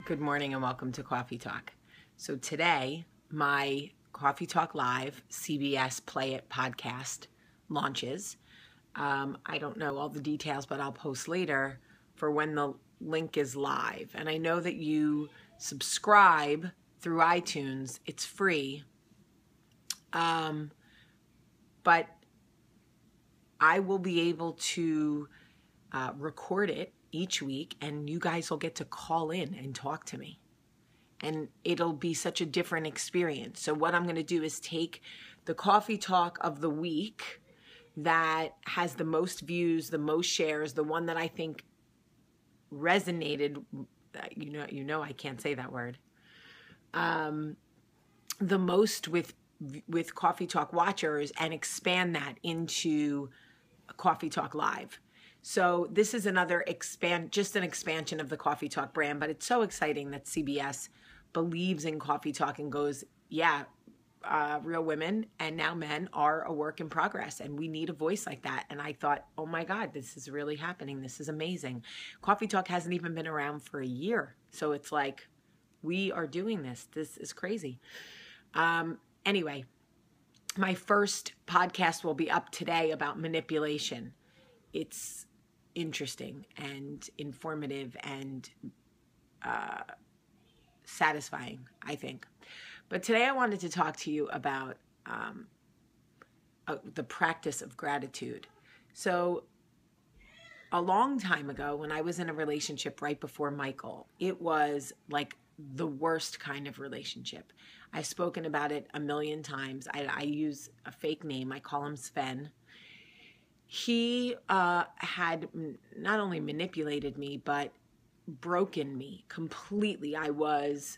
Good morning and welcome to Coffee Talk. So today, my Coffee Talk Live CBS Play It podcast launches. I don't know all the details, but I'll post later for when the link is live. And I know that you subscribe through iTunes. It's free. But I will be able to record it each week, and you guys will get to call in and talk to me. And it'll be such a different experience. So what I'm going to do is take the Coffee Talk of the week that has the most views, the most shares, the one that I think resonated, you know I can't say that word, the most with Coffee Talk watchers, and expand that into Coffee Talk Live. So this is another just an expansion of the Coffee Talk brand, but it's so exciting that CBS believes in Coffee Talk and goes, yeah, real women and now men are a work in progress, and we need a voice like that. And I thought, oh my God, this is really happening. This is amazing. Coffee Talk hasn't even been around for a year. So it's like, we are doing this. This is crazy. Anyway, my first podcast will be up today about manipulation. It's interesting and informative and satisfying, I think. But today I wanted to talk to you about the practice of gratitude. So a long time ago, when I was in a relationship right before Michael, it was like the worst kind of relationship. I've spoken about it a million times. I use a fake name. I call him Sven. He had not only manipulated me, but broken me completely. I was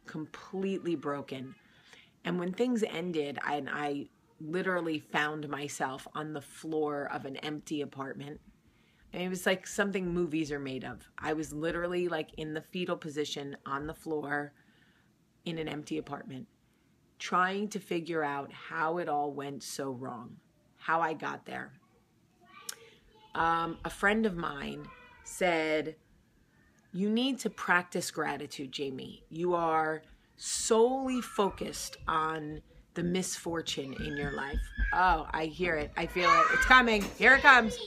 completely broken. And when things ended, I literally found myself on the floor of an empty apartment. And it was like something movies are made of. I was literally like in the fetal position on the floor in an empty apartment, trying to figure out how it all went so wrong, how I got there. A friend of mine said, you need to practice gratitude, Jamie. You are solely focused on the misfortune in your life. Oh, I hear it. I feel it. It's coming. Here it comes.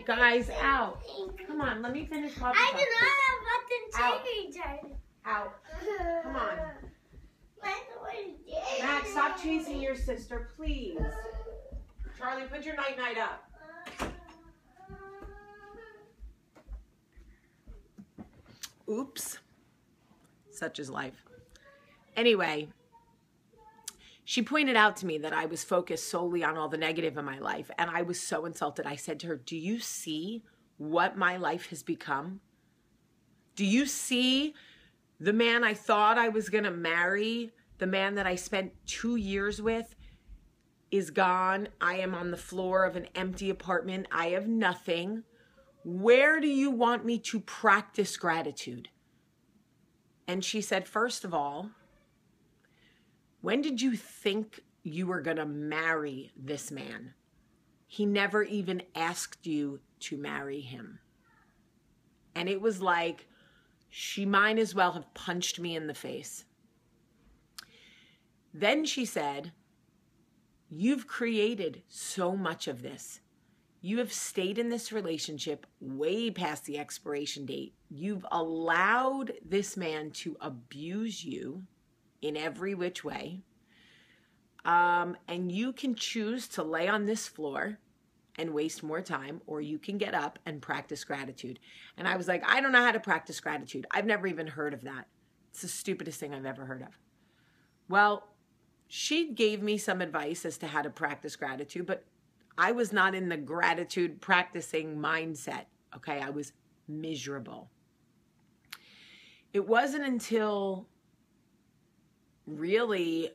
Guys, out. Come on, let me finish talking. I do not have button change. Out. Come on. Max, stop chasing your sister, please. Charlie, put your night-night up. Oops. Such is life. Anyway, she pointed out to me that I was focused solely on all the negative in my life, and I was so insulted. I said to her, do you see what my life has become? Do you see the man I thought I was going to marry, the man that I spent 2 years with, is gone. I am on the floor of an empty apartment. I have nothing. Where do you want me to practice gratitude? And she said, first of all, when did you think you were going to marry this man? He never even asked you to marry him. And it was like, she might as well have punched me in the face. Then she said, you've created so much of this. You have stayed in this relationship way past the expiration date. You've allowed this man to abuse you in every which way. And you can choose to lay on this floor and waste more time, or you can get up and practice gratitude. And I was like, I don't know how to practice gratitude. I've never even heard of that. It's the stupidest thing I've ever heard of. Well, she gave me some advice as to how to practice gratitude, but I was not in the gratitude practicing mindset. Okay, I was miserable. It wasn't until really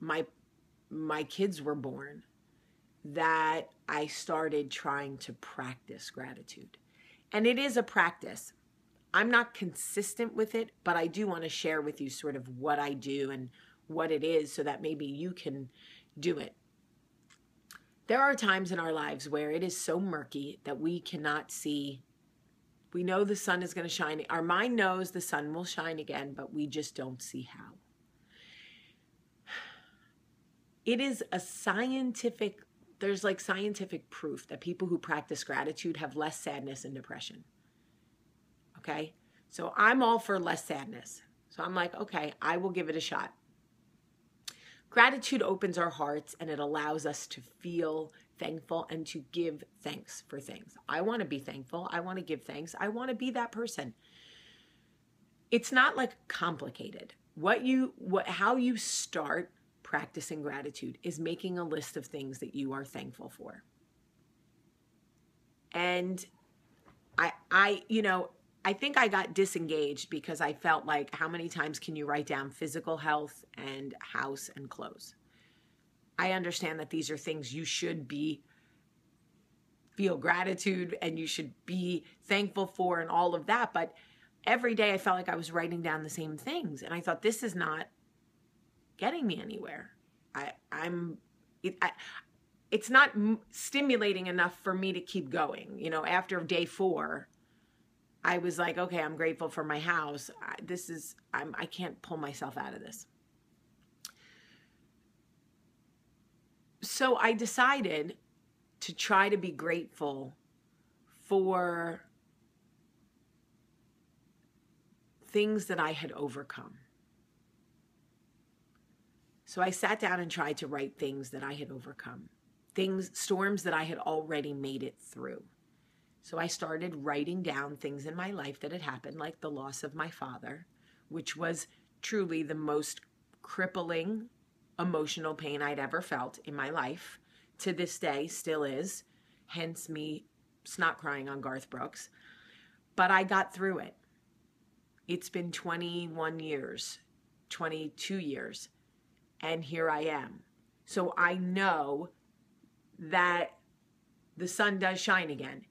my kids were born that I started trying to practice gratitude. And it is a practice. I'm not consistent with it, but I do want to share with you sort of what I do and what it is so that maybe you can do it. There are times in our lives where it is so murky that we cannot see We know the sun is going to shine. Our mind knows the sun will shine again, but we just don't see how. It is a scientific, there's like scientific proof that people who practice gratitude have less sadness and depression. Okay? So I'm all for less sadness. So I'm like, okay, I will give it a shot. Gratitude opens our hearts and it allows us to feel thankful and to give thanks for things. I want to be thankful. I want to give thanks. I want to be that person. It's not like complicated. How you start practicing gratitude is making a list of things that you are thankful for. And I think I got disengaged because I felt like, how many times can you write down physical health and house and clothes? I understand that these are things you should feel gratitude and you should be thankful for and all of that. But every day I felt like I was writing down the same things. And I thought, this is not getting me anywhere. It's not stimulating enough for me to keep going. After day 4, I was like, okay, I'm grateful for my house. I can't pull myself out of this. So I decided to try to be grateful for things that I had overcome. So I sat down and tried to write things that I had overcome, storms that I had already made it through. So I started writing down things in my life that had happened, like the loss of my father, which was truly the most crippling emotional pain I'd ever felt in my life. To this day, still is, hence me snot crying on Garth Brooks. But I got through it. It's been 21 years, 22 years, and here I am. So I know that the sun does shine again.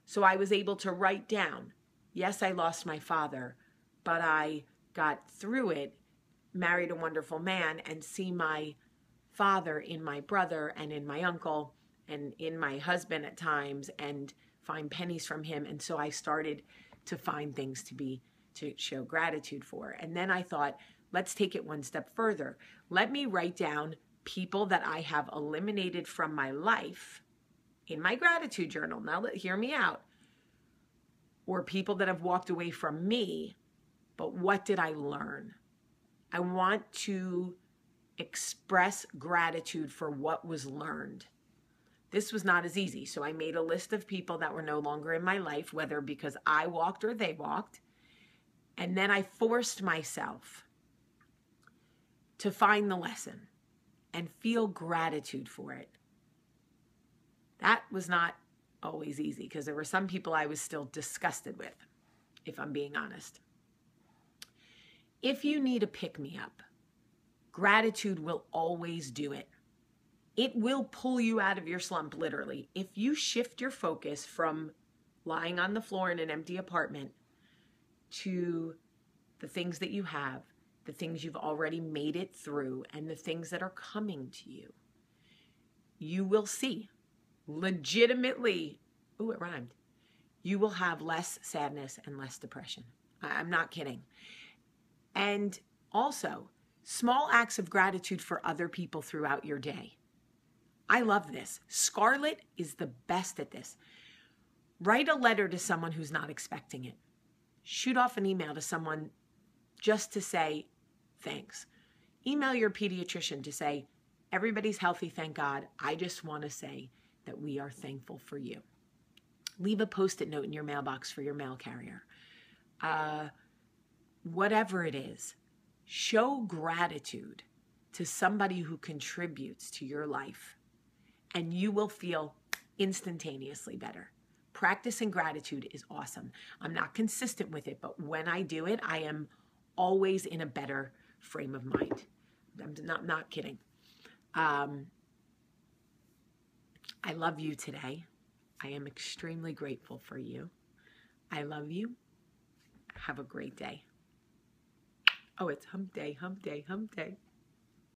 So I was able to write down, yes, I lost my father, but I got through it, married a wonderful man, and see my father in my brother and in my uncle and in my husband at times, and find pennies from him. And so I started to find things to show gratitude for. And then I thought, let's take it one step further. Let me write down people that I have eliminated from my life in my gratitude journal. Now, hear me out. Or people that have walked away from me, but what did I learn? I want to express gratitude for what was learned. This was not as easy. So I made a list of people that were no longer in my life, whether because I walked or they walked. And then I forced myself to find the lesson and feel gratitude for it. That was not always easy because there were some people I was still disgusted with, if I'm being honest. If you need a pick-me-up, gratitude will always do it. It will pull you out of your slump, literally. If you shift your focus from lying on the floor in an empty apartment to the things that you have, the things you've already made it through, and the things that are coming to you, you will see. Legitimately, it rhymed. You will have less sadness and less depression. I'm not kidding. And also, small acts of gratitude for other people throughout your day. I love this. Scarlett is the best at this. Write a letter to someone who's not expecting it. Shoot off an email to someone just to say thanks. Email your pediatrician to say, everybody's healthy, thank God. I just want to say that we are thankful for you. Leave a Post-it note in your mailbox for your mail carrier. Whatever it is, show gratitude to somebody who contributes to your life, and you will feel instantaneously better. Practicing gratitude is awesome. I'm not consistent with it, but when I do it, I am always in a better frame of mind. I'm not kidding. I love you today. I am extremely grateful for you. I love you. Have a great day. Oh, it's hump day, hump day, hump day.